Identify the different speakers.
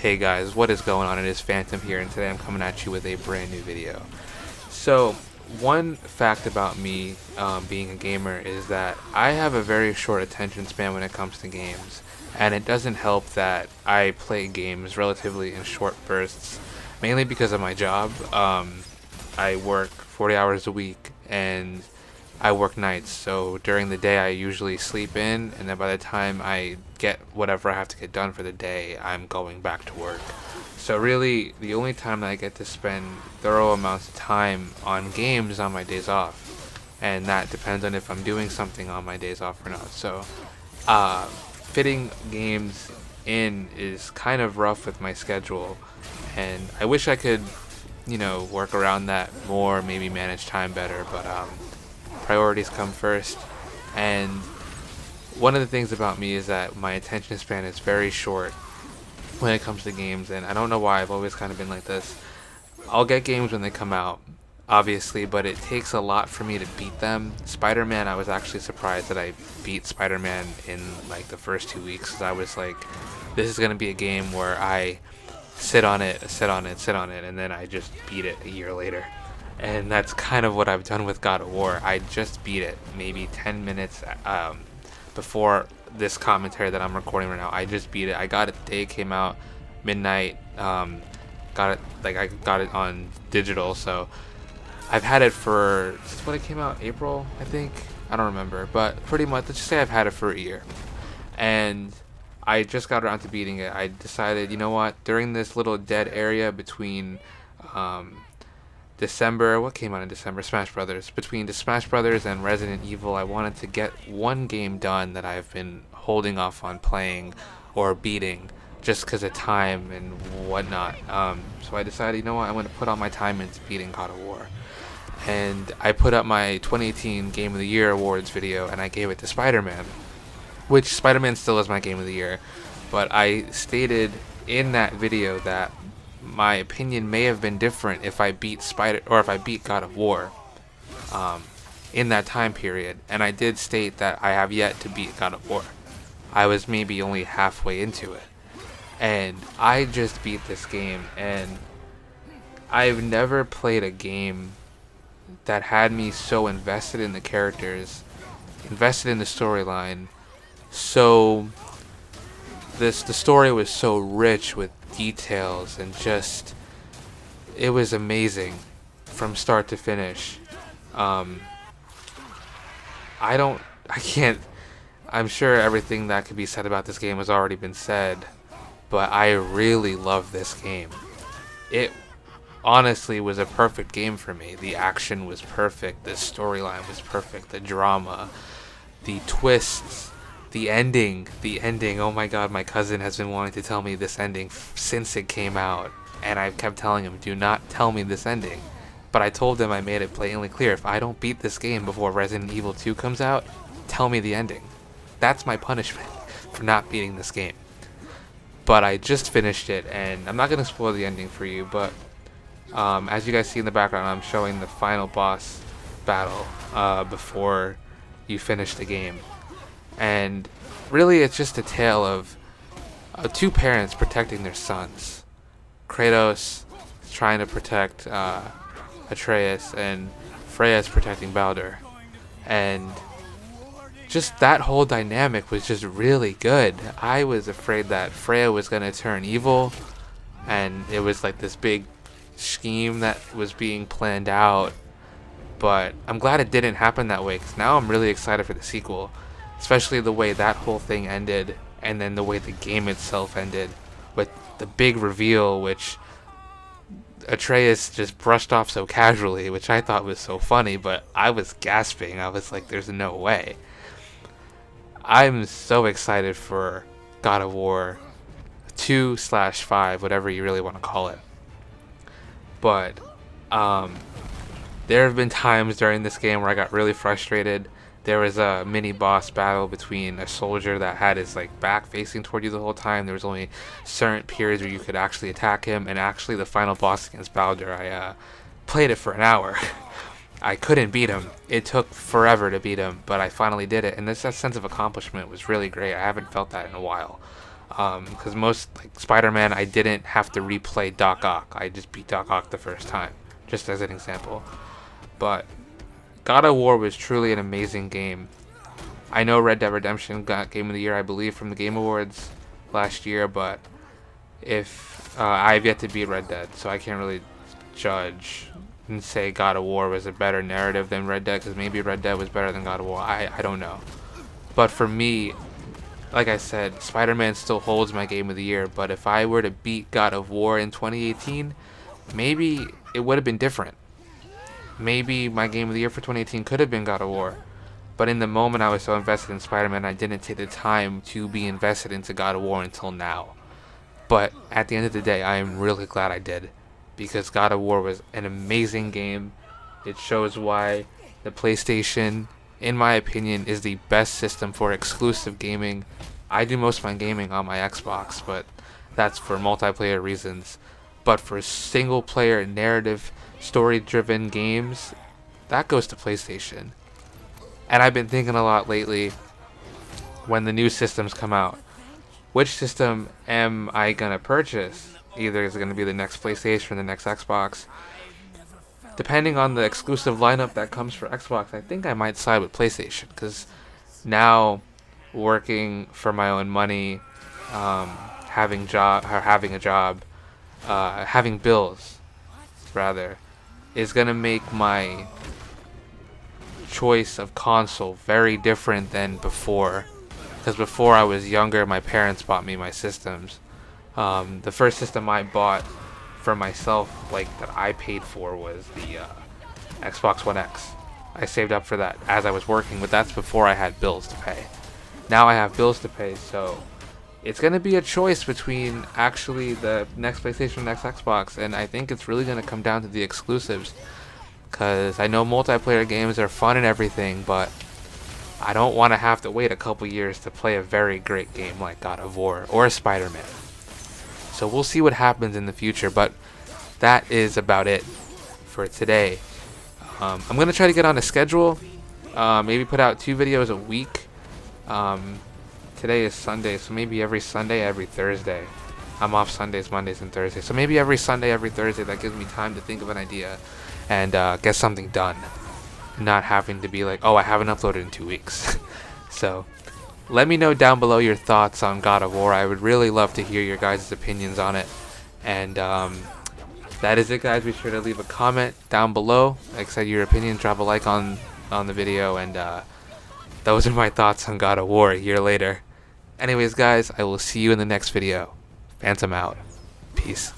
Speaker 1: Hey guys, what is going on? It is Phantom here, and today I'm coming at you with a brand new video. So, one fact about me being a gamer is that I have a very short attention span when it comes to games, and it doesn't help that I play games relatively in short bursts, mainly because of my job. I work 40 hours a week, and I work nights, so during the day I usually sleep in, and then by the time I get whatever I have to get done for the day, I'm going back to work. So really, the only time that I get to spend thorough amounts of time on games is on my days off, and that depends on if I'm doing something on my days off or not. So, fitting games in is kind of rough with my schedule, and I wish I could, work around that more, maybe manage time better, but priorities come first. And one of the things about me is that my attention span is very short when it comes to games, and I don't know why. I've always kind of been like this. I'll get games when they come out, obviously, but it takes a lot for me to beat them. Spider-Man, I was actually surprised that I beat Spider-Man in like the first 2 weeks, 'cause I was like, this is going to be a game where I sit on it, and then I just beat it a year later. And that's kind of what I've done with God of War. I just beat it maybe 10 minutes before this commentary that I'm recording right now. I just beat it. I got it the day it came out, midnight. I got it on digital, so I've had it for, since when it came out, April, I think. I don't remember, but pretty much, let's just say I've had it for a year. And I just got around to beating it. I decided, you know what, during this little dead area between December, what came out in December? Smash Brothers. Between the Smash Brothers and Resident Evil, I wanted to get one game done that I've been holding off on playing or beating just because of time and whatnot. So I decided, you know what, I'm going to put all my time into beating God of War. And I put up my 2018 Game of the Year awards video, and I gave it to Spider-Man, which Spider-Man still is my Game of the Year. But I stated in that video that my opinion may have been different if I beat God of War in that time period, and I did state that I have yet to beat God of War. I was maybe only halfway into it, and I just beat this game, and I've never played a game that had me so invested in the characters, invested in the storyline. So the story was so rich with details, and just, it was amazing from start to finish. I'm sure everything that could be said about this game has already been said, but I really love this game. It honestly was a perfect game for me. The action was perfect, the storyline was perfect, the drama, the twists, the ending, oh my god, my cousin has been wanting to tell me this ending since it came out, and I've kept telling him, do not tell me this ending. But I told him, I made it blatantly clear, if I don't beat this game before Resident Evil 2 comes out, tell me the ending. That's my punishment for not beating this game. But I just finished it, and I'm not going to spoil the ending for you, but as you guys see in the background, I'm showing the final boss battle before you finish the game. And really, it's just a tale of two parents protecting their sons. Kratos is trying to protect Atreus, and Freya is protecting Baldur. And just that whole dynamic was just really good. I was afraid that Freya was going to turn evil, and it was like this big scheme that was being planned out. But I'm glad it didn't happen that way, because now I'm really excited for the sequel. Especially the way that whole thing ended, and then the way the game itself ended, with the big reveal, which Atreus just brushed off so casually, which I thought was so funny, but I was gasping. I was like, there's no way. I'm so excited for God of War 2/5, whatever you really want to call it. But there have been times during this game where I got really frustrated. There was a mini boss battle between a soldier that had his back facing toward you the whole time. There was only certain periods where you could actually attack him, and actually the final boss against Baldur, I played it for an hour. I couldn't beat him. It took forever to beat him, but I finally did it, and that sense of accomplishment was really great. I haven't felt that in a while. Because most like Spider-Man, I didn't have to replay Doc Ock. I just beat Doc Ock the first time, just as an example. But God of War was truly an amazing game. I know Red Dead Redemption got Game of the Year, I believe, from the Game Awards last year, but if I've yet to beat Red Dead, so I can't really judge and say God of War was a better narrative than Red Dead, because maybe Red Dead was better than God of War. I don't know. But for me, like I said, Spider-Man still holds my Game of the Year, but if I were to beat God of War in 2018, maybe it would have been different. Maybe my Game of the Year for 2018 could have been God of War. But in the moment I was so invested in Spider-Man, I didn't take the time to be invested into God of War until now. But at the end of the day, I am really glad I did, because God of War was an amazing game. It shows why the PlayStation, in my opinion, is the best system for exclusive gaming. I do most of my gaming on my Xbox, but that's for multiplayer reasons. But for single player narrative story driven games, that goes to PlayStation. And I've been thinking a lot lately, when the new systems come out, which system am I gonna purchase? Either is it gonna be the next PlayStation or the next Xbox. Depending on the exclusive lineup that comes for Xbox, I think I might side with PlayStation, because now working for my own money, having a job, having bills, rather, is gonna make my choice of console very different than before. Because before I was younger, my parents bought me my systems. The first system I bought for myself, like that I paid for, was the Xbox One X. I saved up for that as I was working, but that's before I had bills to pay. Now I have bills to pay, so it's going to be a choice between actually the next PlayStation and next Xbox, and I think it's really going to come down to the exclusives. Because I know multiplayer games are fun and everything, but I don't want to have to wait a couple years to play a very great game like God of War or Spider-Man. So we'll see what happens in the future, but that is about it for today. I'm going to try to get on a schedule, maybe put out 2 videos a week. Today is Sunday, so maybe every Sunday, every Thursday. I'm off Sundays, Mondays, and Thursdays, so maybe every Sunday, every Thursday. That gives me time to think of an idea and get something done, not having to be like, oh, I haven't uploaded in 2 weeks. So let me know down below your thoughts on God of War. I would really love to hear your guys' opinions on it. And that is it, guys. Be sure to leave a comment down below. Like I said, your opinion, drop a like on the video. And those are my thoughts on God of War a year later. Anyways, guys, I will see you in the next video. Phantom out. Peace.